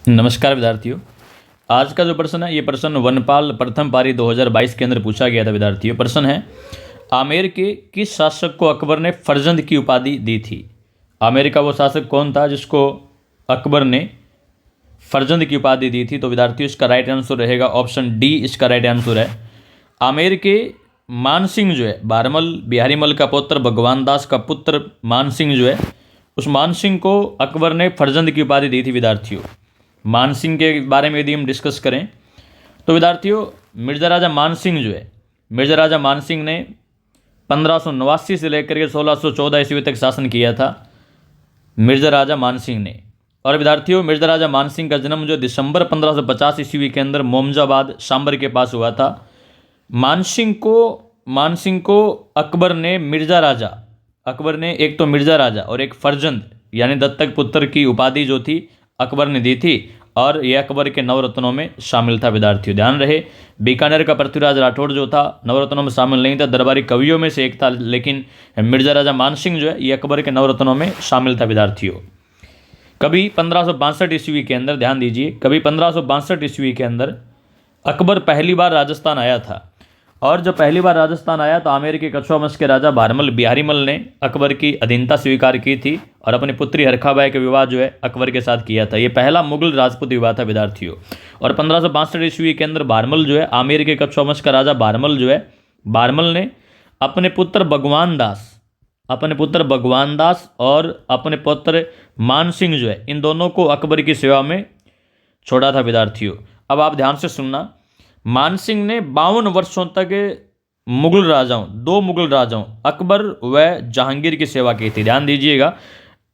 नमस्कार विद्यार्थियों। आज का जो प्रश्न है ये प्रश्न वनपाल प्रथम पारी 2022 के अंदर पूछा गया था विद्यार्थियों। प्रश्न है, आमेर के किस शासक को अकबर ने फर्जंद की उपाधि दी थी? आमेर का वो शासक कौन था जिसको अकबर ने फर्जंद की उपाधि दी थी? तो विद्यार्थियों इसका राइट आंसर रहेगा ऑप्शन डी, इसका राइट आंसर है। आमेर के मानसिंह जो है, बारमल बिहारी मल का पुत्र, भगवान दास का पुत्र मानसिंह जो है, उस मानसिंह को अकबर ने फर्जंद की उपाधि दी थी विद्यार्थियों। मानसिंह के बारे में यदि हम डिस्कस करें तो विद्यार्थियों, मिर्जा राजा मानसिंह जो है, मिर्जा राजा मानसिंह ने 1589 से लेकर के 1614 ईस्वी तक शासन किया था मिर्जा राजा मानसिंह ने। और विद्यार्थियों, मिर्जा राजा मानसिंह का जन्म जो दिसंबर 1550 ईस्वी के अंदर मोमजाबाद सांबर के पास हुआ था। मानसिंह को अकबर ने अकबर ने एक तो मिर्जा राजा और एक फर्जंद यानी दत्तक पुत्र की उपाधि जो थी अकबर ने दी थी, और यह अकबर के नवरत्नों में शामिल था विद्यार्थियों। ध्यान रहे, बीकानेर का पृथ्वीराज राठौड़ जो था नवरत्नों में शामिल नहीं था, दरबारी कवियों में से एक था, लेकिन मिर्जा राजा मानसिंह जो है ये अकबर के नवरत्नों में शामिल था विद्यार्थियों। कभी 1562 ईस्वी के अंदर, ध्यान दीजिए, कभी 1562 ईस्वी के अंदर अकबर पहली बार राजस्थान आया था, और जब पहली बार राजस्थान आया तो आमेर के कछुआ वंश के राजा बारमल बिहारी मल ने अकबर की अधीनता स्वीकार की थी और अपनी पुत्री हरखाबाई का विवाह जो है अकबर के साथ किया था। ये पहला मुगल राजपूत विवाह था विद्यार्थियों। और 1562 ईस्वी के अंदर बारमल जो है, आमेर के कछुआ वंश का राजा बारमल जो है, बारमल ने अपने पुत्र भगवान दास और अपने पुत्र मानसिंह जो है, इन दोनों को अकबर की सेवा में छोड़ा था विद्यार्थियों। अब आप ध्यान से सुनना, मानसिंह ने 52 वर्षों तक दो मुगल राजाओं अकबर व जहांगीर की सेवा की थी। ध्यान दीजिएगा,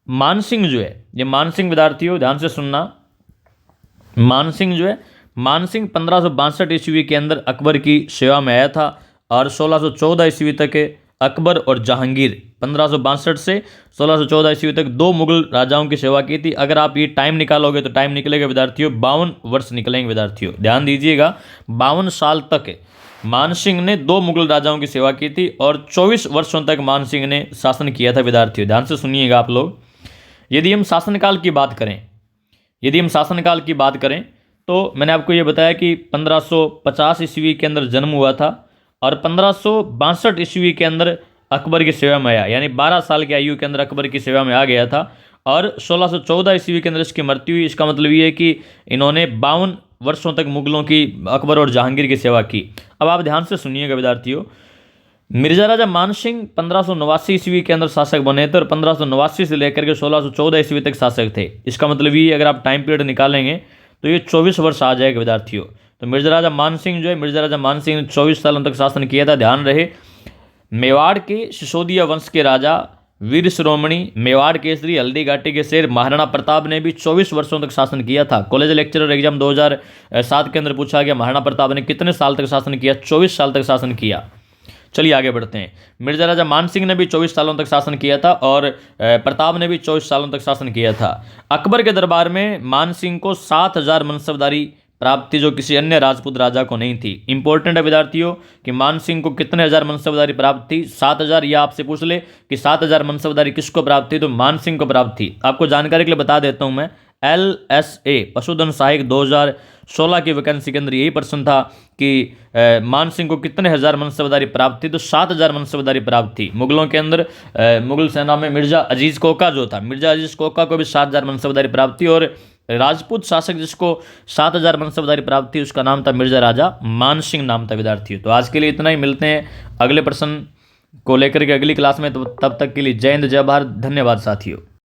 मानसिंह जो है, ये मानसिंह विद्यार्थियों ध्यान से सुनना, मानसिंह जो है, मानसिंह 1562 ईस्वी के अंदर अकबर की सेवा में आया था, और 1614 ईस्वी तक अकबर और जहांगीर, 1562 से 1614 ईस्वी तक दो मुगल राजाओं की सेवा की थी। अगर आप ये टाइम निकालोगे तो टाइम निकलेगा विद्यार्थियों 52 वर्ष निकलेंगे विद्यार्थियों। ध्यान दीजिएगा, 52 साल तक मानसिंह ने दो मुगल राजाओं की सेवा की थी और 24 वर्षों तक मानसिंह ने शासन किया था विद्यार्थियों। ध्यान से सुनिएगा आप लोग। यदि हम शासनकाल की बात करें तो मैंने आपको ये बताया कि 1550 ईस्वी के अंदर जन्म हुआ था और 1562 ईस्वी के अंदर अकबर की सेवा में आया, यानी 12 साल की आयु के अंदर अकबर की सेवा में आ गया था, और 1614 ईस्वी के अंदर इसकी मृत्यु हुई। इसका मतलब ये है कि इन्होंने 52 वर्षों तक मुगलों की, अकबर और जहांगीर की सेवा की। अब आप ध्यान से सुनिएगा विद्यार्थियों, मिर्जा राजा मानसिंह 1589 ईस्वी के अंदर शासक बने थे और 1589 से लेकर के 1614 ईस्वी तक शासक थे। इसका मतलब ये, अगर आप टाइम पीरियड निकालेंगे तो ये 24 वर्ष आ जाएगा विद्यार्थियों। तो मिर्जा राजा मानसिंह ने 24 सालों तक शासन किया था। ध्यान रहे, मेवाड़ के सिसोदिया वंश के राजा वीर शिरोमणि, मेवाड़ केसरी, हल्दी घाटी के शेर महाराणा प्रताप ने भी 24 वर्षों तक शासन किया था। कॉलेज लेक्चरर एग्जाम 2007 के अंदर पूछा गया, महाराणा प्रताप ने कितने साल तक शासन किया? 24 साल तक शासन किया। चलिए आगे बढ़ते हैं। मिर्जा राजा मानसिंह ने भी 24 सालों तक शासन किया था और प्रताप ने भी 24 सालों तक शासन किया था। अकबर के दरबार में मानसिंह को 7000 मनसबदारी प्राप्त थी, जो किसी अन्य राजपूत राजा को नहीं थी। इंपॉर्टेंट है विद्यार्थियों कि मानसिंह को कितने हजार मनसबदारी प्राप्त थी? 7000। या आपसे पूछ ले कि 7000 मनसबदारी किसको प्राप्त थी, तो मानसिंह को प्राप्त थी। आपको जानकारी के लिए बता देता हूं मैं, LSA पशुधन सहायक 2016 की वैकेंसी के अंदर यही प्रश्न था कि मानसिंह को कितने हजार मनसबदारी प्राप्त थी, तो 7000 मनसबदारी प्राप्त थी। मुगलों के अंदर मुगल सेना में मिर्जा अजीज कोका जो था, मिर्जा अजीज कोका को भी 7000 मनसबदारी प्राप्त थी, और राजपूत शासक जिसको 7000 मनसबदारी प्राप्त थी उसका नाम था मिर्जा राजा मानसिंह नाम था विद्यार्थियों। तो आज के लिए इतना ही, मिलते हैं अगले प्रश्न को लेकर के अगली क्लास में। तो तब तक के लिए जय हिंद, जय भारत, धन्यवाद साथियों।